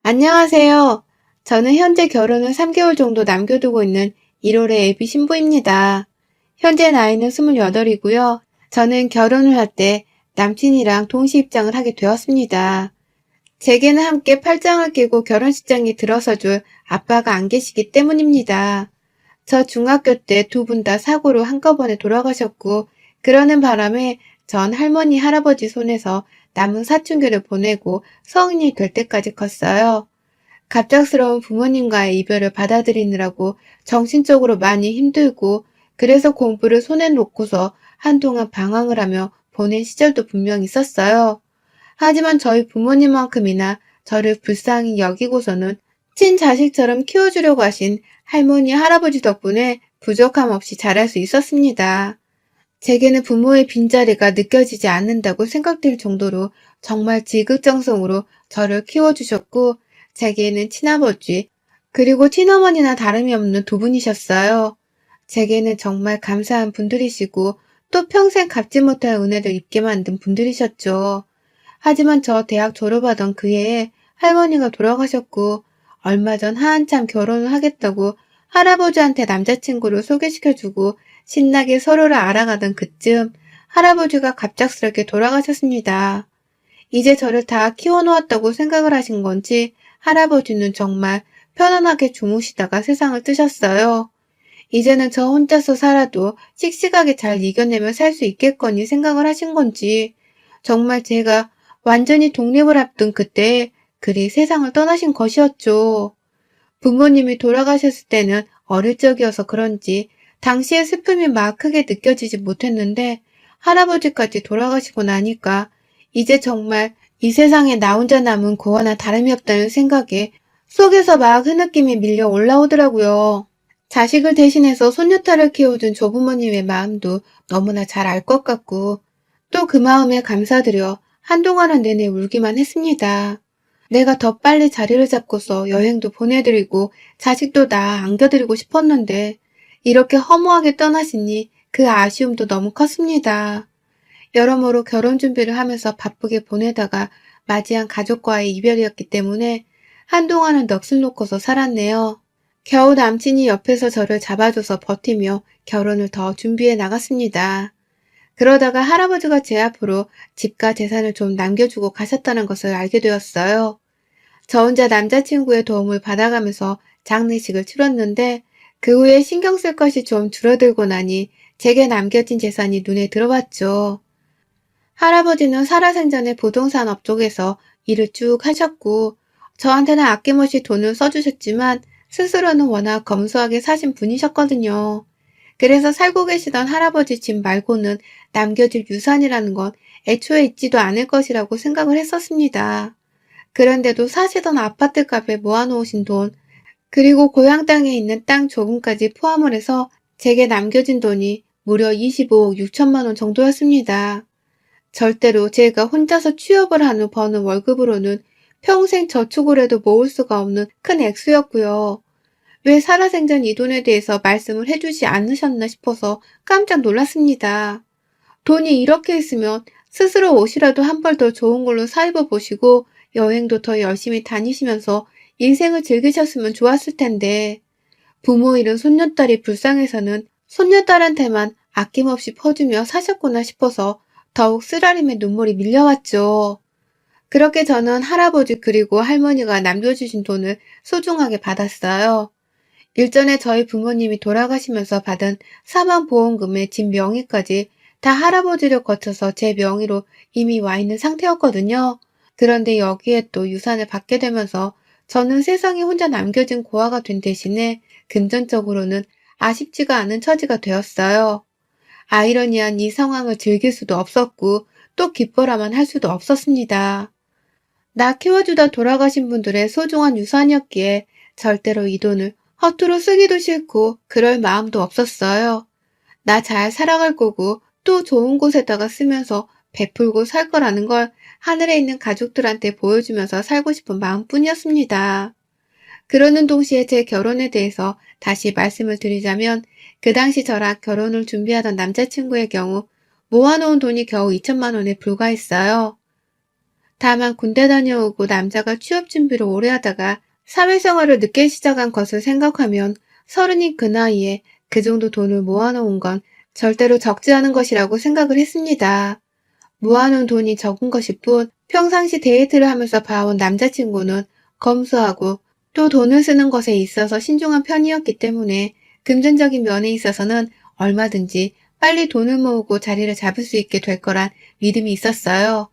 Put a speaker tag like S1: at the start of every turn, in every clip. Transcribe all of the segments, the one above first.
S1: 안녕하세요. 저는 현재 결혼을 3개월 정도 남겨두고 있는 1월의 예비 신부입니다. 현재 나이는 28이고요. 저는 결혼을 할 때 남친이랑 동시 입장을 하게 되었습니다. 제게는 함께 팔짱을 끼고 결혼식장에 들어서줄 아빠가 안 계시기 때문입니다. 저 중학교 때 두 분 다 사고로 한꺼번에 돌아가셨고, 그러는 바람에 전 할머니, 할아버지 손에서 남은 사춘기를 보내고 성인이 될 때까지 컸어요. 갑작스러운 부모님과의 이별을 받아들이느라고 정신적으로 많이 힘들고, 그래서 공부를 손에 놓고서 한동안 방황을 하며 보낸 시절도 분명 있었어요. 하지만 저희 부모님만큼이나 저를 불쌍히 여기고서는 친자식처럼 키워주려고 하신 할머니, 할아버지 덕분에 부족함 없이 자랄 수 있었습니다. 제게는 부모의 빈자리가 느껴지지 않는다고 생각될 정도로 정말 지극정성으로 저를 키워주셨고, 제게는 친아버지, 그리고 친어머니나 다름이 없는 두 분이셨어요. 제게는 정말 감사한 분들이시고, 또 평생 갚지 못할 은혜를 입게 만든 분들이셨죠. 하지만 저 대학 졸업하던 그 해에 할머니가 돌아가셨고, 얼마 전 한참 결혼을 하겠다고 할아버지한테 남자친구를 소개시켜주고 신나게 서로를 알아가던 그쯤 할아버지가 갑작스럽게 돌아가셨습니다. 이제 저를 다 키워놓았다고 생각을 하신 건지 할아버지는 정말 편안하게 주무시다가 세상을 뜨셨어요. 이제는 저 혼자서 살아도 씩씩하게 잘 이겨내며 살 수 있겠거니 생각을 하신 건지 정말 제가 완전히 독립을 앞둔 그때에 그리 세상을 떠나신 것이었죠. 부모님이 돌아가셨을 때는 어릴 적이어서 그런지 당시의 슬픔이 막 크게 느껴지지 못했는데 할아버지까지 돌아가시고 나니까 이제 정말 이 세상에 나 혼자 남은 고아나 다름이 없다는 생각에 속에서 막 흐느낌이 밀려 올라오더라고요. 자식을 대신해서 손녀딸을 키워준 조부모님의 마음도 너무나 잘 알 것 같고 또 그 마음에 감사드려 한동안은 내내 울기만 했습니다. 내가 더 빨리 자리를 잡고서 여행도 보내드리고 자식도 나 안겨드리고 싶었는데 이렇게 허무하게 떠나시니 그 아쉬움도 너무 컸습니다. 여러모로 결혼 준비를 하면서 바쁘게 보내다가 맞이한 가족과의 이별이었기 때문에 한동안은 넋을 놓고서 살았네요. 겨우 남친이 옆에서 저를 잡아줘서 버티며 결혼을 더 준비해 나갔습니다. 그러다가 할아버지가 제 앞으로 집과 재산을 좀 남겨주고 가셨다는 것을 알게 되었어요. 저 혼자 남자친구의 도움을 받아가면서 장례식을 치렀는데 그 후에 신경 쓸 것이 좀 줄어들고 나니 제게 남겨진 재산이 눈에 들어왔죠. 할아버지는 살아생전에 부동산 업쪽에서 일을 쭉 하셨고 저한테는 아낌없이 돈을 써주셨지만 스스로는 워낙 검소하게 사신 분이셨거든요. 그래서 살고 계시던 할아버지 집 말고는 남겨질 유산이라는 건 애초에 있지도 않을 것이라고 생각을 했었습니다. 그런데도 사시던 아파트 값에 모아놓으신 돈, 그리고 고향 땅에 있는 땅 조금까지 포함을 해서 제게 남겨진 돈이 무려 25억 6천만 원 정도였습니다. 절대로 제가 혼자서 취업을 한 후 버는 월급으로는 평생 저축을 해도 모을 수가 없는 큰 액수였고요. 왜 살아생전 이 돈에 대해서 말씀을 해주지 않으셨나 싶어서 깜짝 놀랐습니다. 돈이 이렇게 있으면 스스로 옷이라도 한 벌 더 좋은 걸로 사 입어보시고 여행도 더 열심히 다니시면서 인생을 즐기셨으면 좋았을 텐데 부모 잃은 손녀딸이 불쌍해서는 손녀딸한테만 아낌없이 퍼주며 사셨구나 싶어서 더욱 쓰라림의 눈물이 밀려왔죠. 그렇게 저는 할아버지 그리고 할머니가 남겨주신 돈을 소중하게 받았어요. 일전에 저희 부모님이 돌아가시면서 받은 사망보험금의 집 명의까지 다 할아버지를 거쳐서 제 명의로 이미 와 있는 상태였거든요. 그런데 여기에 또 유산을 받게 되면서 저는 세상에 혼자 남겨진 고아가 된 대신에 금전적으로는 아쉽지가 않은 처지가 되었어요. 아이러니한 이 상황을 즐길 수도 없었고 또 기뻐라만 할 수도 없었습니다. 나 키워주다 돌아가신 분들의 소중한 유산이었기에 절대로 이 돈을 허투루 쓰기도 싫고 그럴 마음도 없었어요. 나 잘 살아갈 거고 또 좋은 곳에다가 쓰면서 베풀고 살 거라는 걸 하늘에 있는 가족들한테 보여주면서 살고 싶은 마음뿐이었습니다. 그러는 동시에 제 결혼에 대해서 다시 말씀을 드리자면 그 당시 저랑 결혼을 준비하던 남자친구의 경우 모아놓은 돈이 겨우 2천만 원에 불과했어요. 다만 군대 다녀오고 남자가 취업 준비를 오래 하다가 사회생활을 늦게 시작한 것을 생각하면 서른인 그 나이에 그 정도 돈을 모아놓은 건 절대로 적지 않은 것이라고 생각을 했습니다. 모아놓은 돈이 적은 것일 뿐 평상시 데이트를 하면서 봐온 남자친구는 검소하고 또 돈을 쓰는 것에 있어서 신중한 편이었기 때문에 금전적인 면에 있어서는 얼마든지 빨리 돈을 모으고 자리를 잡을 수 있게 될 거란 믿음이 있었어요.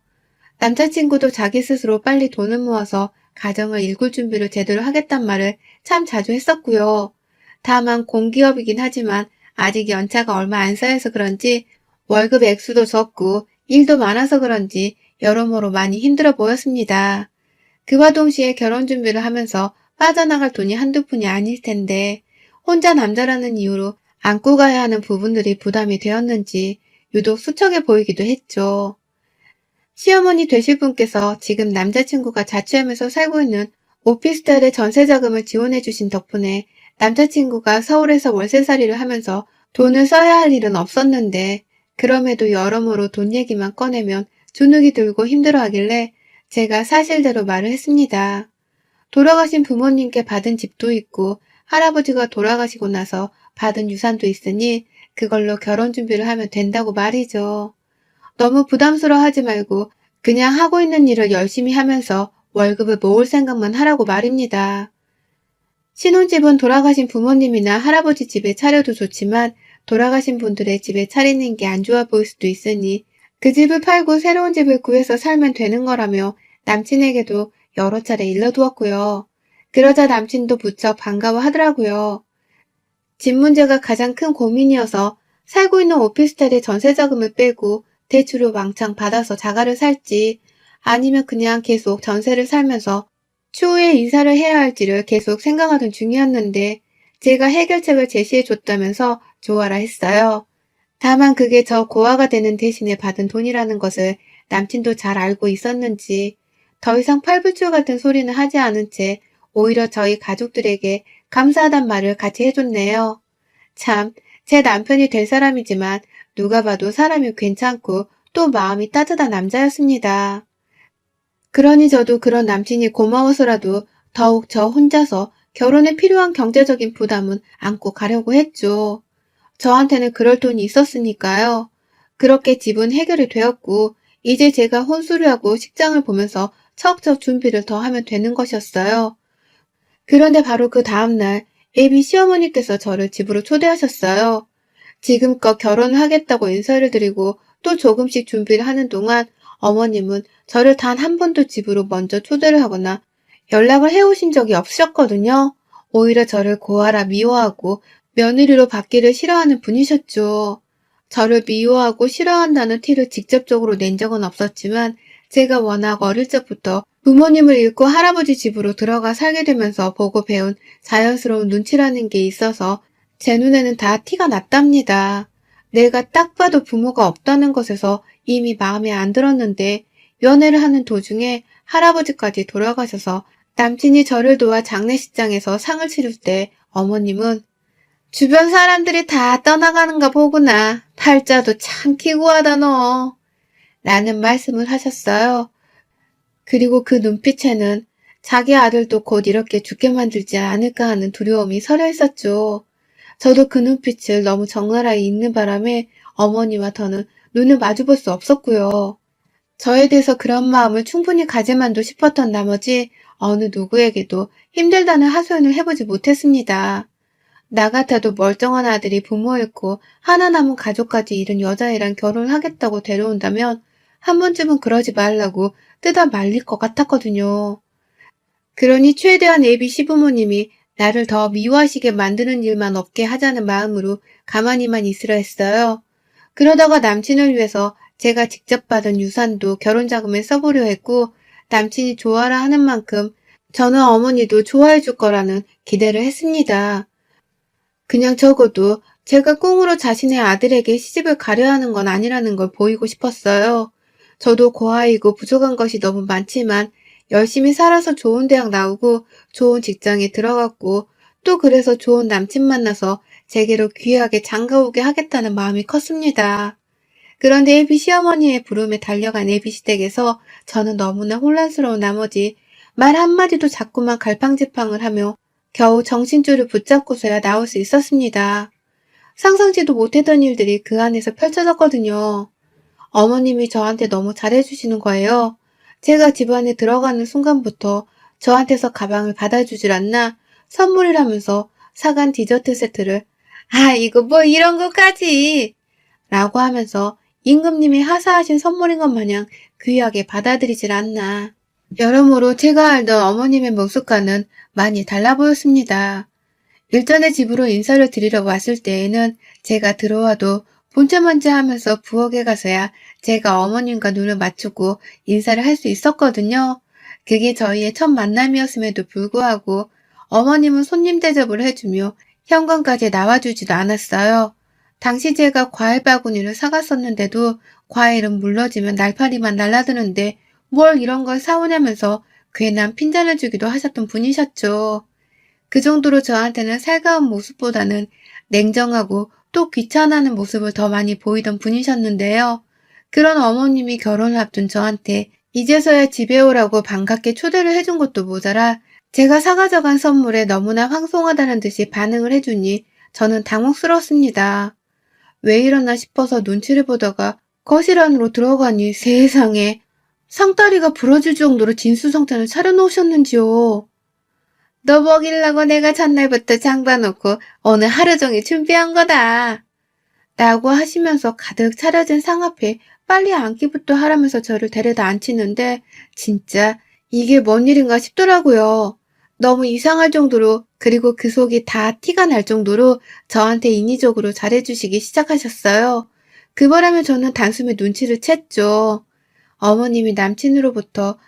S1: 남자친구도 자기 스스로 빨리 돈을 모아서 가정을 일굴 준비를 제대로 하겠단 말을 참 자주 했었고요. 다만 공기업이긴 하지만 아직 연차가 얼마 안 쌓여서 그런지 월급 액수도 적고 일도 많아서 그런지 여러모로 많이 힘들어 보였습니다. 그와 동시에 결혼 준비를 하면서 빠져나갈 돈이 한두 푼이 아닐 텐데 혼자 남자라는 이유로 안고 가야 하는 부분들이 부담이 되었는지 유독 수척해 보이기도 했죠. 시어머니 되실 분께서 지금 남자친구가 자취하면서 살고 있는 오피스텔의 전세 자금을 지원해 주신 덕분에 남자친구가 서울에서 월세살이를 하면서 돈을 써야 할 일은 없었는데 그럼에도 여러모로 돈 얘기만 꺼내면 주눅이 들고 힘들어하길래 제가 사실대로 말을 했습니다. 돌아가신 부모님께 받은 집도 있고 할아버지가 돌아가시고 나서 받은 유산도 있으니 그걸로 결혼 준비를 하면 된다고 말이죠. 너무 부담스러워하지 말고 그냥 하고 있는 일을 열심히 하면서 월급을 모을 생각만 하라고 말입니다. 신혼집은 돌아가신 부모님이나 할아버지 집에 차려도 좋지만 돌아가신 분들의 집에 차리는 게 안 좋아 보일 수도 있으니 그 집을 팔고 새로운 집을 구해서 살면 되는 거라며 남친에게도 여러 차례 일러두었고요. 그러자 남친도 무척 반가워하더라고요. 집 문제가 가장 큰 고민이어서 살고 있는 오피스텔의 전세 자금을 빼고 대출을 왕창 받아서 자가를 살지 아니면 그냥 계속 전세를 살면서 추후에 이사를 해야 할지를 계속 생각하던 중이었는데 제가 해결책을 제시해 줬다면서 좋아라 했어요. 다만 그게 저 고아가 되는 대신에 받은 돈이라는 것을 남친도 잘 알고 있었는지 더 이상 팔불출 같은 소리는 하지 않은 채 오히려 저희 가족들에게 감사하단 말을 같이 해줬네요. 참, 제 남편이 될 사람이지만 누가 봐도 사람이 괜찮고 또 마음이 따뜻한 남자였습니다. 그러니 저도 그런 남친이 고마워서라도 더욱 저 혼자서 결혼에 필요한 경제적인 부담은 안고 가려고 했죠. 저한테는 그럴 돈이 있었으니까요. 그렇게 집은 해결이 되었고 이제 제가 혼수를 하고 식장을 보면서 척척 준비를 더 하면 되는 것이었어요. 그런데 바로 그 다음날 예비 시어머니께서 저를 집으로 초대하셨어요. 지금껏 결혼을 하겠다고 인사를 드리고 또 조금씩 준비를 하는 동안 어머님은 저를 단 한 번도 집으로 먼저 초대를 하거나 연락을 해오신 적이 없으셨거든요. 오히려 저를 고아라 미워하고 며느리로 받기를 싫어하는 분이셨죠. 저를 미워하고 싫어한다는 티를 직접적으로 낸 적은 없었지만 제가 워낙 어릴 적부터 부모님을 잃고 할아버지 집으로 들어가 살게 되면서 보고 배운 자연스러운 눈치라는 게 있어서 제 눈에는 다 티가 났답니다. 내가 딱 봐도 부모가 없다는 것에서 이미 마음에 안 들었는데 연애를 하는 도중에 할아버지까지 돌아가셔서 남친이 저를 도와 장례식장에서 상을 치를 때 어머님은 주변 사람들이 다 떠나가는가 보구나. 팔자도 참 기구하다 너. 라는 말씀을 하셨어요. 그리고 그 눈빛에는 자기 아들도 곧 이렇게 죽게 만들지 않을까 하는 두려움이 서려 있었죠. 저도 그 눈빛을 너무 적나라히 읽는 바람에 어머니와 저는 눈을 마주볼 수 없었고요. 저에 대해서 그런 마음을 충분히 가지만도 싶었던 나머지 어느 누구에게도 힘들다는 하소연을 해보지 못했습니다. 나 같아도 멀쩡한 아들이 부모 잃고 하나 남은 가족까지 잃은 여자애랑 결혼을 하겠다고 데려온다면 한 번쯤은 그러지 말라고 뜯어 말릴 것 같았거든요. 그러니 최대한 예비 시부모님이 나를 더 미워하시게 만드는 일만 없게 하자는 마음으로 가만히만 있으려 했어요. 그러다가 남친을 위해서 제가 직접 받은 유산도 결혼자금에 써보려 했고 남친이 좋아라 하는 만큼 저는 어머니도 좋아해 줄 거라는 기대를 했습니다. 그냥 적어도 제가 꽁으로 자신의 아들에게 시집을 가려 하는 건 아니라는 걸 보이고 싶었어요. 저도 고아이고 부족한 것이 너무 많지만 열심히 살아서 좋은 대학 나오고 좋은 직장에 들어갔고 또 그래서 좋은 남친 만나서 제게로 귀하게 장가오게 하겠다는 마음이 컸습니다. 그런데 애비 시어머니의 부름에 달려간 애비 시댁에서 저는 너무나 혼란스러운 나머지 말 한마디도 자꾸만 갈팡질팡을 하며 겨우 정신줄을 붙잡고서야 나올 수 있었습니다. 상상지도 못했던 일들이 그 안에서 펼쳐졌거든요. 어머님이 저한테 너무 잘해주시는 거예요. 제가 집 안에 들어가는 순간부터 저한테서 가방을 받아주질 않나 선물이라면서 사간 디저트 세트를 이거 뭐 이런 것까지 라고 하면서 임금님이 하사하신 선물인 것 마냥 귀하게 받아들이질 않나. 여러모로 제가 알던 어머님의 모습과는 많이 달라 보였습니다. 일전에 집으로 인사를 드리러 왔을 때에는 제가 들어와도 본체먼지 하면서 부엌에 가서야 제가 어머님과 눈을 맞추고 인사를 할 수 있었거든요. 그게 저희의 첫 만남이었음에도 불구하고 어머님은 손님 대접을 해주며 현관까지 나와주지도 않았어요. 당시 제가 과일 바구니를 사갔었는데도 과일은 물러지면 날파리만 날라드는데 뭘 이런 걸 사오냐면서 괜한 핀잔을 주기도 하셨던 분이셨죠. 그 정도로 저한테는 살가운 모습보다는 냉정하고 또 귀찮아하는 모습을 더 많이 보이던 분이셨는데요. 그런 어머님이 결혼을 앞둔 저한테 이제서야 집에 오라고 반갑게 초대를 해준 것도 모자라 제가 사가져간 선물에 너무나 황송하다는 듯이 반응을 해주니 저는 당혹스러웠습니다. 왜 이러나 싶어서 눈치를 보다가 거실 안으로 들어가니 세상에 상다리가 부러질 정도로 진수성찬을 차려놓으셨는지요. 너 먹이려고 내가 전날부터 장봐놓고 오늘 하루 종일 준비한 거다. 라고 하시면서 가득 차려진 상 앞에 빨리 앉기부터 하라면서 저를 데려다 앉히는데 진짜 이게 뭔 일인가 싶더라고요. 너무 이상할 정도로 그리고 그 속이 다 티가 날 정도로 저한테 인위적으로 잘해주시기 시작하셨어요. 그 바람에 저는 단숨에 눈치를 챘죠. 어머님이 남친으로부터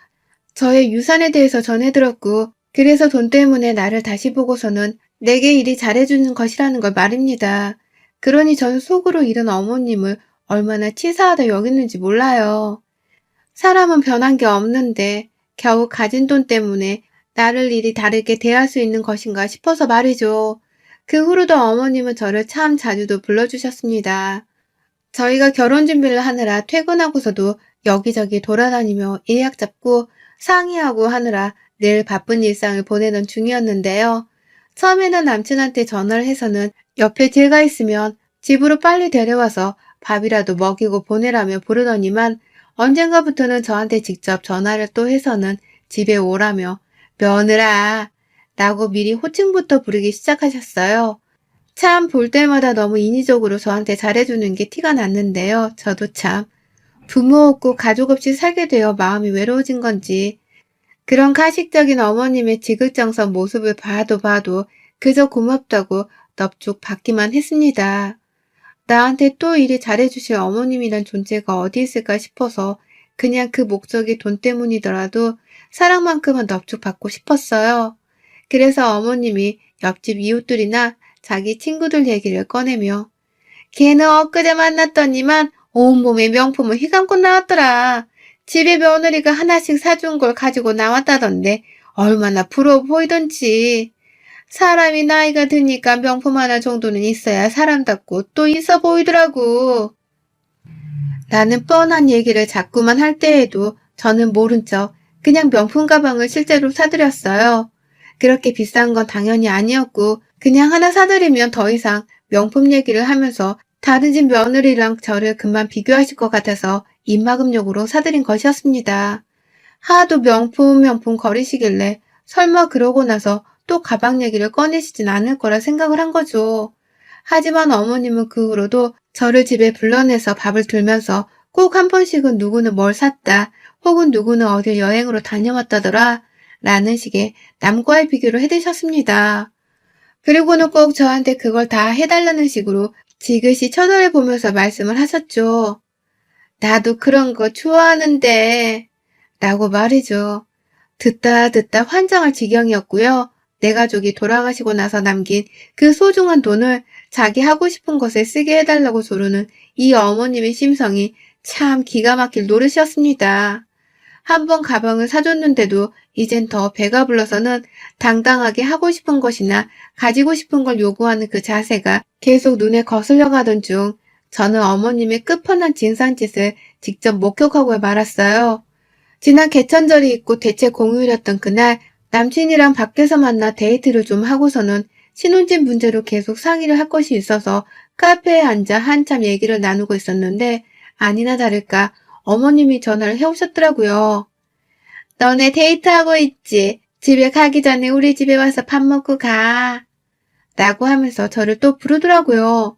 S1: 저의 유산에 대해서 전해들었고 그래서 돈 때문에 나를 다시 보고서는 내게 이리 잘해주는 것이라는 걸 말입니다. 그러니 전 속으로 이런 어머님을 얼마나 치사하다 여겼는지 몰라요. 사람은 변한 게 없는데 겨우 가진 돈 때문에 나를 이리 다르게 대할 수 있는 것인가 싶어서 말이죠. 그 후로도 어머님은 저를 참 자주도 불러주셨습니다. 저희가 결혼 준비를 하느라 퇴근하고서도 여기저기 돌아다니며 예약 잡고 상의하고 하느라 늘 바쁜 일상을 보내던 중이었는데요. 처음에는 남친한테 전화를 해서는 옆에 제가 있으면 집으로 빨리 데려와서 밥이라도 먹이고 보내라며 부르더니만 언젠가부터는 저한테 직접 전화를 또 해서는 집에 오라며 며느라 라고 미리 호칭부터 부르기 시작하셨어요. 참 볼 때마다 너무 인위적으로 저한테 잘해주는 게 티가 났는데요. 저도 참 부모 없고 가족 없이 살게 되어 마음이 외로워진 건지 그런 가식적인 어머님의 지극정성 모습을 봐도 그저 고맙다고 넙죽 받기만 했습니다. 나한테 또 이리 잘해주실 어머님이란 존재가 어디 있을까 싶어서 그냥 그 목적이 돈 때문이더라도 사랑만큼은 넙죽 받고 싶었어요. 그래서 어머님이 옆집 이웃들이나 자기 친구들 얘기를 꺼내며 걔는 엊그제 만났더니만 온몸에 명품을 휘감고 나왔더라. 집에 며느리가 하나씩 사준 걸 가지고 나왔다던데 얼마나 부러워 보이던지. 사람이 나이가 드니까 명품 하나 정도는 있어야 사람답고 또 있어 보이더라고. 나는 뻔한 얘기를 자꾸만 할 때에도 저는 모른 척 그냥 명품 가방을 실제로 사드렸어요. 그렇게 비싼 건 당연히 아니었고 그냥 하나 사드리면 더 이상 명품 얘기를 하면서 다른 집 며느리랑 저를 금방 비교하실 것 같아서 입막음용으로 사드린 것이었습니다. 하도 명품 거리시길래 설마 그러고 나서 또 가방 얘기를 꺼내시진 않을 거라 생각을 한 거죠. 하지만 어머님은 그 후로도 저를 집에 불러내서 밥을 들면서 꼭 한 번씩은 누구는 뭘 샀다 혹은 누구는 어딜 여행으로 다녀왔다더라 라는 식의 남과의 비교를 해대셨습니다. 그리고는 꼭 저한테 그걸 다 해달라는 식으로 지그시 쳐다보면서 말씀을 하셨죠. 나도 그런 거 좋아하는데 라고 말이죠. 듣다 환장할 지경이었고요. 내 가족이 돌아가시고 나서 남긴 그 소중한 돈을 자기 하고 싶은 것에 쓰게 해달라고 조르는 이 어머님의 심성이 참 기가 막힐 노릇이었습니다. 한번 가방을 사줬는데도 이젠 더 배가 불러서는 당당하게 하고 싶은 것이나 가지고 싶은 걸 요구하는 그 자세가 계속 눈에 거슬려 가던 중 저는 어머님의 끝판왕 진상짓을 직접 목격하고 말았어요. 지난 개천절이 있고 대체 공휴일이었던 그날 남친이랑 밖에서 만나 데이트를 좀 하고서는 신혼집 문제로 계속 상의를 할 것이 있어서 카페에 앉아 한참 얘기를 나누고 있었는데 아니나 다를까 어머님이 전화를 해오셨더라고요. 너네 데이트하고 있지? 집에 가기 전에 우리 집에 와서 밥 먹고 가. 라고 하면서 저를 또 부르더라고요.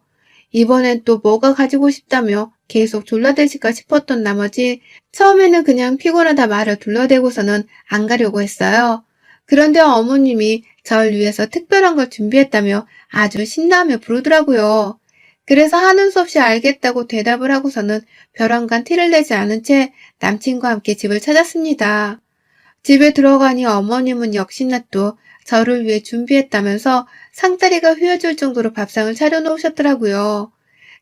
S1: 이번엔 또 뭐가 가지고 싶다며 계속 졸라대실까 싶었던 나머지 처음에는 그냥 피곤하다 말을 둘러대고서는 안 가려고 했어요. 그런데 어머님이 절 위해서 특별한 걸 준비했다며 아주 신나하며 부르더라고요. 그래서 하는 수 없이 알겠다고 대답을 하고서는 벼랑간 티를 내지 않은 채 남친과 함께 집을 찾았습니다. 집에 들어가니 어머님은 역시나 또 저를 위해 준비했다면서 상다리가 휘어질 정도로 밥상을 차려놓으셨더라고요.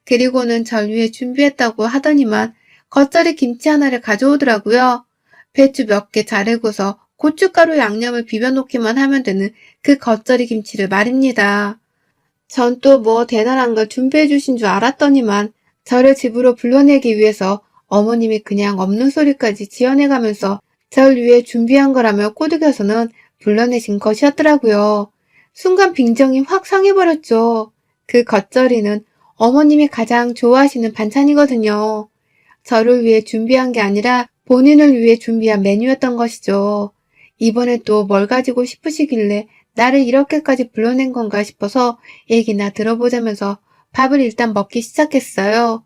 S1: 그리고는 절 위해 준비했다고 하더니만 겉절이 김치 하나를 가져오더라고요. 배추 몇 개 자르고서 고춧가루 양념을 비벼놓기만 하면 되는 그 겉절이 김치를 말입니다. 전 또 뭐 대단한 걸 준비해 주신 줄 알았더니만 저를 집으로 불러내기 위해서 어머님이 그냥 없는 소리까지 지어내가면서 절 위해 준비한 거라며 꼬드겨서는 불러내신 것이었더라고요. 순간 빈정이 확 상해버렸죠. 그 겉절이는 어머님이 가장 좋아하시는 반찬이거든요. 저를 위해 준비한 게 아니라 본인을 위해 준비한 메뉴였던 것이죠. 이번에 또 뭘 가지고 싶으시길래 나를 이렇게까지 불러낸 건가 싶어서 얘기나 들어보자면서 밥을 일단 먹기 시작했어요.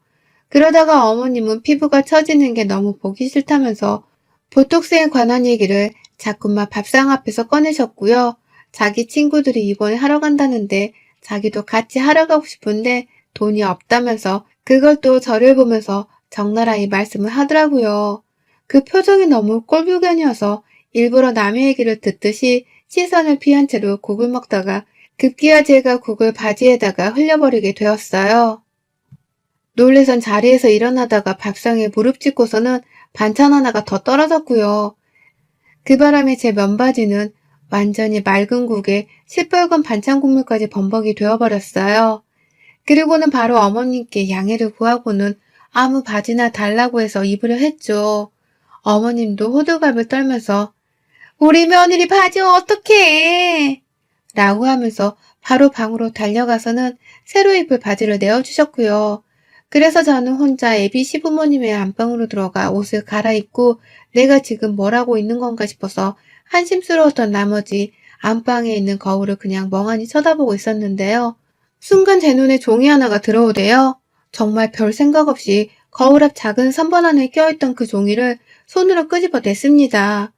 S1: 그러다가 어머님은 피부가 처지는 게 너무 보기 싫다면서 보톡스에 관한 얘기를 자꾸만 밥상 앞에서 꺼내셨고요. 자기 친구들이 이번에 하러 간다는데 자기도 같이 하러 가고 싶은데 돈이 없다면서 그걸 또 저를 보면서 적나라히 말씀을 하더라고요. 그 표정이 너무 꼴불견이어서 일부러 남의 얘기를 듣듯이 시선을 피한 채로 국을 먹다가 급기야 제가 국을 바지에다가 흘려버리게 되었어요. 놀래선 자리에서 일어나다가 밥상에 무릎 꿇고서는 반찬 하나가 더 떨어졌고요. 그 바람에 제 면바지는 완전히 맑은 국에 시뻘건 반찬 국물까지 범벅이 되어버렸어요. 그리고는 바로 어머님께 양해를 구하고는 아무 바지나 달라고 해서 입으려 했죠. 어머님도 호들갑을 떨면서 우리 며느리 바지 어떡해! 라고 하면서 바로 방으로 달려가서는 새로 입을 바지를 내어주셨고요. 그래서 저는 혼자 애비 시부모님의 안방으로 들어가 옷을 갈아입고 내가 지금 뭘 하고 있는 건가 싶어서 한심스러웠던 나머지 안방에 있는 거울을 그냥 멍하니 쳐다보고 있었는데요. 순간 제 눈에 종이 하나가 들어오대요. 정말 별 생각 없이 거울 앞 작은 선반 안에 껴있던 그 종이를 손으로 끄집어 냈습니다.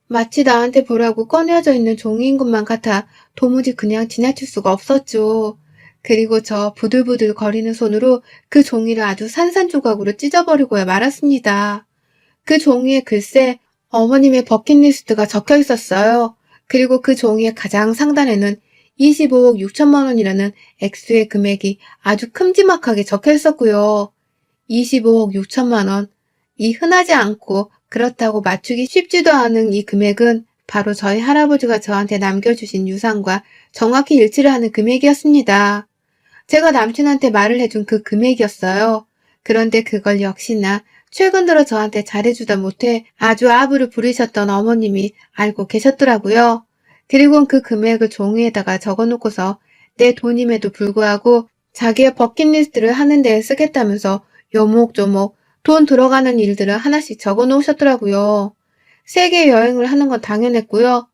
S1: 마치 나한테 보라고 꺼내어져 있는 종이인 것만 같아 도무지 그냥 지나칠 수가 없었죠. 그리고 저 부들부들 거리는 손으로 그 종이를 아주 산산조각으로 찢어버리고야 말았습니다. 그 종이에 글쎄 어머님의 버킷리스트가 적혀 있었어요. 그리고 그 종이의 가장 상단에는 25억 6천만 원이라는 액수의 금액이 아주 큼지막하게 적혀 있었고요. 25억 6천만 원. 이 흔하지 않고 그렇다고 맞추기 쉽지도 않은 이 금액은 바로 저희 할아버지가 저한테 남겨주신 유산과 정확히 일치를 하는 금액이었습니다. 제가 남친한테 말을 해준 그 금액이었어요. 그런데 그걸 역시나 최근 들어 저한테 잘해주다 못해 아주 아부를 부리셨던 어머님이 알고 계셨더라고요. 그리고는 그 금액을 종이에다가 적어놓고서 내 돈임에도 불구하고 자기의 버킷리스트를 하는 데에 쓰겠다면서 요목조목 돈 들어가는 일들을 하나씩 적어놓으셨더라고요. 세계 여행을 하는 건 당연했고요.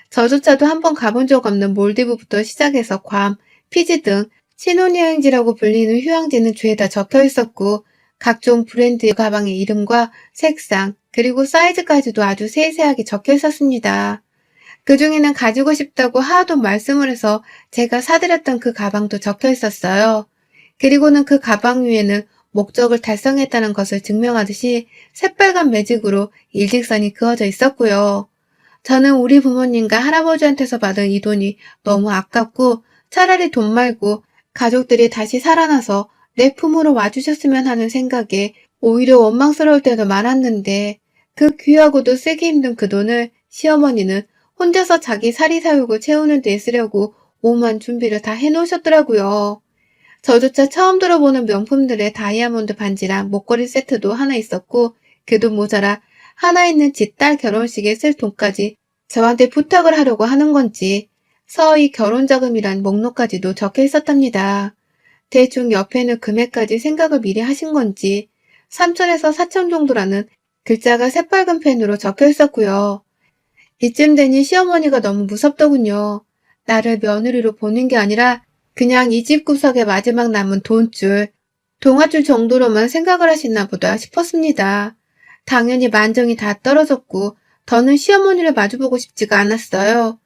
S1: 저조차도 한번 가본 적 없는 몰디브부터 시작해서 괌, 피지 등 신혼여행지라고 불리는 휴양지는 죄다 적혀 있었고 각종 브랜드 가방의 이름과 색상 그리고 사이즈까지도 아주 세세하게 적혀 있었습니다. 그 중에는 가지고 싶다고 하도 말씀을 해서 제가 사드렸던 그 가방도 적혀 있었어요. 그리고는 그 가방 위에는 목적을 달성했다는 것을 증명하듯이 새빨간 매직으로 일직선이 그어져 있었고요. 저는 우리 부모님과 할아버지한테서 받은 이 돈이 너무 아깝고 차라리 돈 말고 가족들이 다시 살아나서 내 품으로 와주셨으면 하는 생각에 오히려 원망스러울 때도 많았는데 그 귀하고도 쓰기 힘든 그 돈을 시어머니는 혼자서 자기 사리사욕을 채우는 데 쓰려고 오만 준비를 다 해놓으셨더라고요. 저조차 처음 들어보는 명품들의 다이아몬드 반지랑 목걸이 세트도 하나 있었고 그 돈 모자라 하나 있는 지 딸 결혼식에 쓸 돈까지 저한테 부탁을 하려고 하는 건지 서희 결혼자금이란 목록까지도 적혀 있었답니다. 대충 옆에는 금액까지 생각을 미리 하신 건지 3천에서 4천 정도라는 글자가 새빨간 펜으로 적혀 있었고요. 이쯤 되니 시어머니가 너무 무섭더군요. 나를 며느리로 보는 게 아니라 그냥 이 집 구석에 마지막 남은 돈줄, 동아줄 정도로만 생각을 하시나 보다 싶었습니다. 당연히 만정이 다 떨어졌고 더는 시어머니를 마주보고 싶지가 않았어요.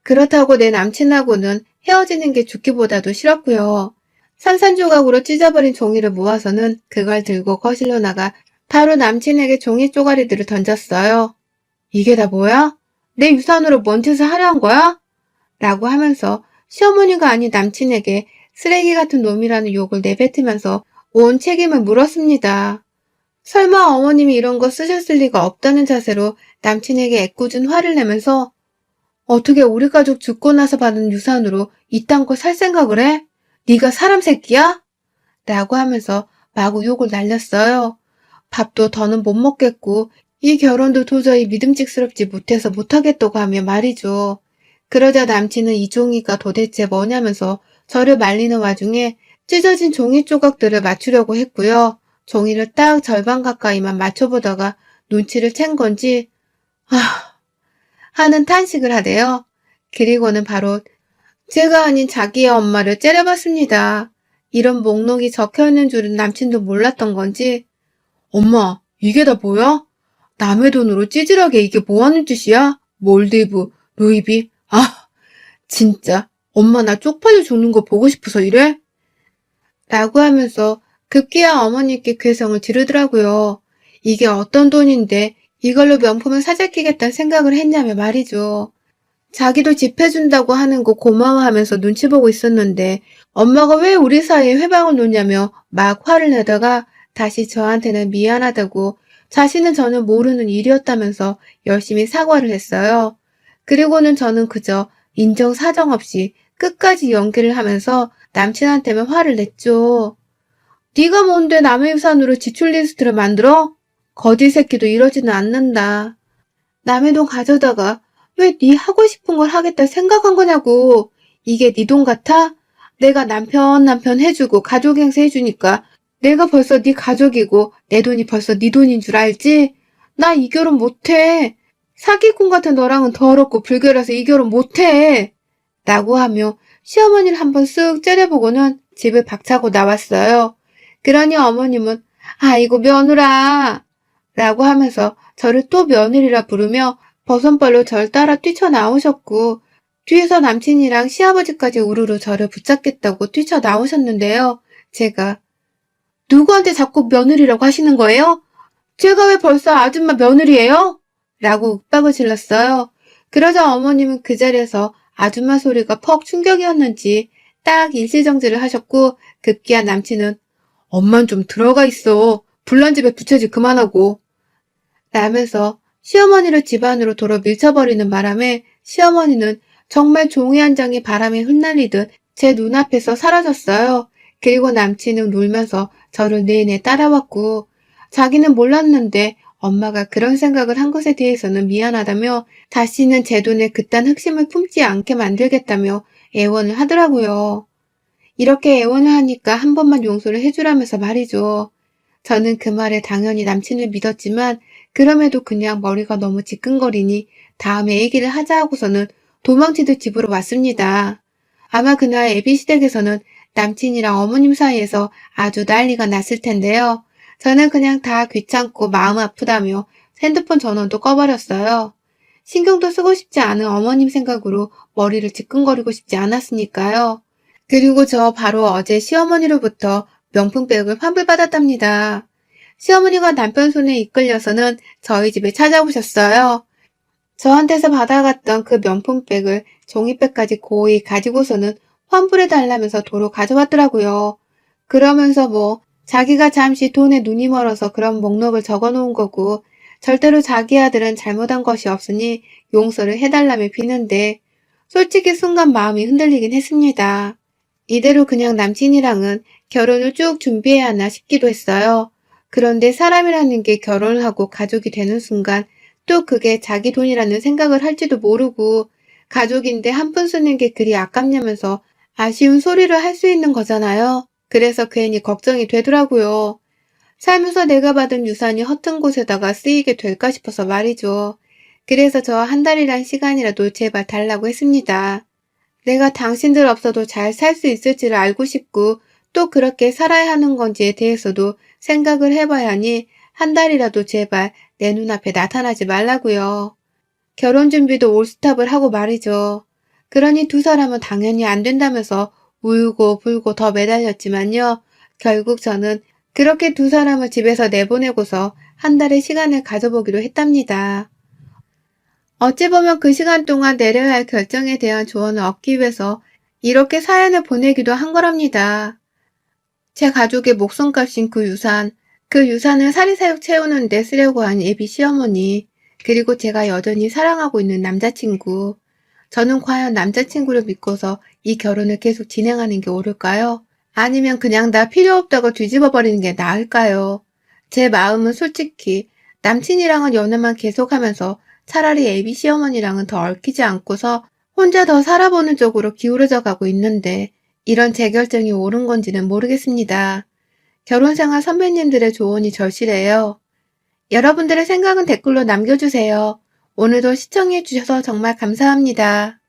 S1: 그렇다고 내 남친하고는 헤어지는 게 죽기보다도 싫었고요. 산산조각으로 찢어버린 종이를 모아서는 그걸 들고 거실로 나가 바로 남친에게 종이 쪼가리들을 던졌어요. 이게 다 뭐야? 내 유산으로 뭔 짓을 하려 한 거야? 라고 하면서 시어머니가 아닌 남친에게 쓰레기 같은 놈이라는 욕을 내뱉으면서 온 책임을 물었습니다. 설마 어머님이 이런 거 쓰셨을 리가 없다는 자세로 남친에게 애꿎은 화를 내면서 어떻게 우리 가족 죽고 나서 받은 유산으로 이딴 거 살 생각을 해? 네가 사람 새끼야? 라고 하면서 마구 욕을 날렸어요. 밥도 더는 못 먹겠고 이 결혼도 도저히 믿음직스럽지 못해서 못하겠다고 하며 말이죠. 그러자 남친은 이 종이가 도대체 뭐냐면서 저를 말리는 와중에 찢어진 종이 조각들을 맞추려고 했고요. 종이를 딱 절반 가까이만 맞춰보다가 눈치를 챈 건지 하는 탄식을 하대요. 그리고는 바로 제가 아닌 자기의 엄마를 째려봤습니다. 이런 목록이 적혀있는 줄은 남친도 몰랐던 건지 엄마, 이게 다 뭐야? 남의 돈으로 찌질하게 이게 뭐하는 짓이야? 몰디브, 루이비, 진짜 엄마 나 쪽팔려 죽는 거 보고 싶어서 이래? 라고 하면서 급기야 어머니께 괴성을 지르더라고요. 이게 어떤 돈인데 이걸로 명품을 사재끼겠다는 생각을 했냐며 말이죠. 자기도 집 해준다고 하는 거 고마워하면서 눈치 보고 있었는데 엄마가 왜 우리 사이에 회방을 놓냐며 막 화를 내다가 다시 저한테는 미안하다고 자신은 전혀 모르는 일이었다면서 열심히 사과를 했어요. 그리고는 저는 그저 인정사정 없이 끝까지 연기를 하면서 남친한테만 화를 냈죠. 네가 뭔데 남의 유산으로 지출 리스트를 만들어? 거지 새끼도 이러지는 않는다. 남의 돈 가져다가 왜 네 하고 싶은 걸 하겠다 생각한 거냐고. 이게 네 돈 같아? 내가 남편 해주고 가족 행세 해주니까 내가 벌써 네 가족이고 내 돈이 벌써 네 돈인 줄 알지? 나 이 결혼 못해. 사기꾼 같은 너랑은 더럽고 불결해서 이 결혼 못해. 라고 하며 시어머니를 한번 쓱 째려보고는 집을 박차고 나왔어요. 그러니 어머님은 아이고 며느라 라고 하면서 저를 또 며느리라 부르며 버선발로 절 따라 뛰쳐나오셨고 뒤에서 남친이랑 시아버지까지 우르르 저를 붙잡겠다고 뛰쳐나오셨는데요. 제가 누구한테 자꾸 며느리라고 하시는 거예요? 제가 왜 벌써 아줌마 며느리예요? 라고 윽박을 질렀어요. 그러자 어머님은 그 자리에서 아줌마 소리가 퍽 충격이었는지 딱 일시정지를 하셨고 급기야 남친은 엄만 좀 들어가 있어. 불난 집에 부채질 그만하고 라면서 시어머니를 집 안으로 도로 밀쳐버리는 바람에 시어머니는 정말 종이 한 장이 바람에 흩날리듯 제 눈앞에서 사라졌어요. 그리고 남친은 놀면서 저를 내내 따라왔고 자기는 몰랐는데 엄마가 그런 생각을 한 것에 대해서는 미안하다며 다시는 제 돈에 그딴 흑심을 품지 않게 만들겠다며 애원을 하더라고요. 이렇게 애원을 하니까 한 번만 용서를 해주라면서 말이죠. 저는 그 말에 당연히 남친을 믿었지만 그럼에도 그냥 머리가 너무 지끈거리니 다음에 얘기를 하자 하고서는 도망치듯 집으로 왔습니다. 아마 그날 애비시댁에서는 남친이랑 어머님 사이에서 아주 난리가 났을 텐데요. 저는 그냥 다 귀찮고 마음 아프다며 핸드폰 전원도 꺼버렸어요. 신경도 쓰고 싶지 않은 어머님 생각으로 머리를 지끈거리고 싶지 않았으니까요. 그리고 저 바로 어제 시어머니로부터 명품백을 환불받았답니다. 시어머니가 남편 손에 이끌려서는 저희 집에 찾아오셨어요. 저한테서 받아갔던 그 명품백을 종이백까지 고이 가지고서는 환불해달라면서 도로 가져왔더라고요. 그러면서 자기가 잠시 돈에 눈이 멀어서 그런 목록을 적어놓은 거고 절대로 자기 아들은 잘못한 것이 없으니 용서를 해달라며 비는데 솔직히 순간 마음이 흔들리긴 했습니다. 이대로 그냥 남친이랑은 결혼을 쭉 준비해야 하나 싶기도 했어요. 그런데 사람이라는 게 결혼을 하고 가족이 되는 순간 또 그게 자기 돈이라는 생각을 할지도 모르고 가족인데 한 푼 쓰는 게 그리 아깝냐면서 아쉬운 소리를 할 수 있는 거잖아요. 그래서 괜히 걱정이 되더라고요. 살면서 내가 받은 유산이 허튼 곳에다가 쓰이게 될까 싶어서 말이죠. 그래서 저 한 달이란 시간이라도 제발 달라고 했습니다. 내가 당신들 없어도 잘 살 수 있을지를 알고 싶고 또 그렇게 살아야 하는 건지에 대해서도 생각을 해봐야 하니 한 달이라도 제발 내 눈앞에 나타나지 말라고요. 결혼 준비도 올스탑을 하고 말이죠. 그러니 두 사람은 당연히 안 된다면서 울고 불고 더 매달렸지만요. 결국 저는 그렇게 두 사람을 집에서 내보내고서 한 달의 시간을 가져보기로 했답니다. 어찌 보면 그 시간 동안 내려야 할 결정에 대한 조언을 얻기 위해서 이렇게 사연을 보내기도 한 거랍니다. 제 가족의 목숨값인 그 유산을 사리사욕 채우는 데 쓰려고 한 예비 시어머니, 그리고 제가 여전히 사랑하고 있는 남자친구. 저는 과연 남자친구를 믿고서 이 결혼을 계속 진행하는 게 옳을까요? 아니면 그냥 다 필요 없다고 뒤집어 버리는 게 나을까요? 제 마음은 솔직히 남친이랑은 연애만 계속하면서 차라리 애비 시어머니랑은 더 얽히지 않고서 혼자 더 살아보는 쪽으로 기울어져 가고 있는데 이런 제 결정이 옳은 건지는 모르겠습니다. 결혼생활 선배님들의 조언이 절실해요. 여러분들의 생각은 댓글로 남겨주세요. 오늘도 시청해주셔서 정말 감사합니다.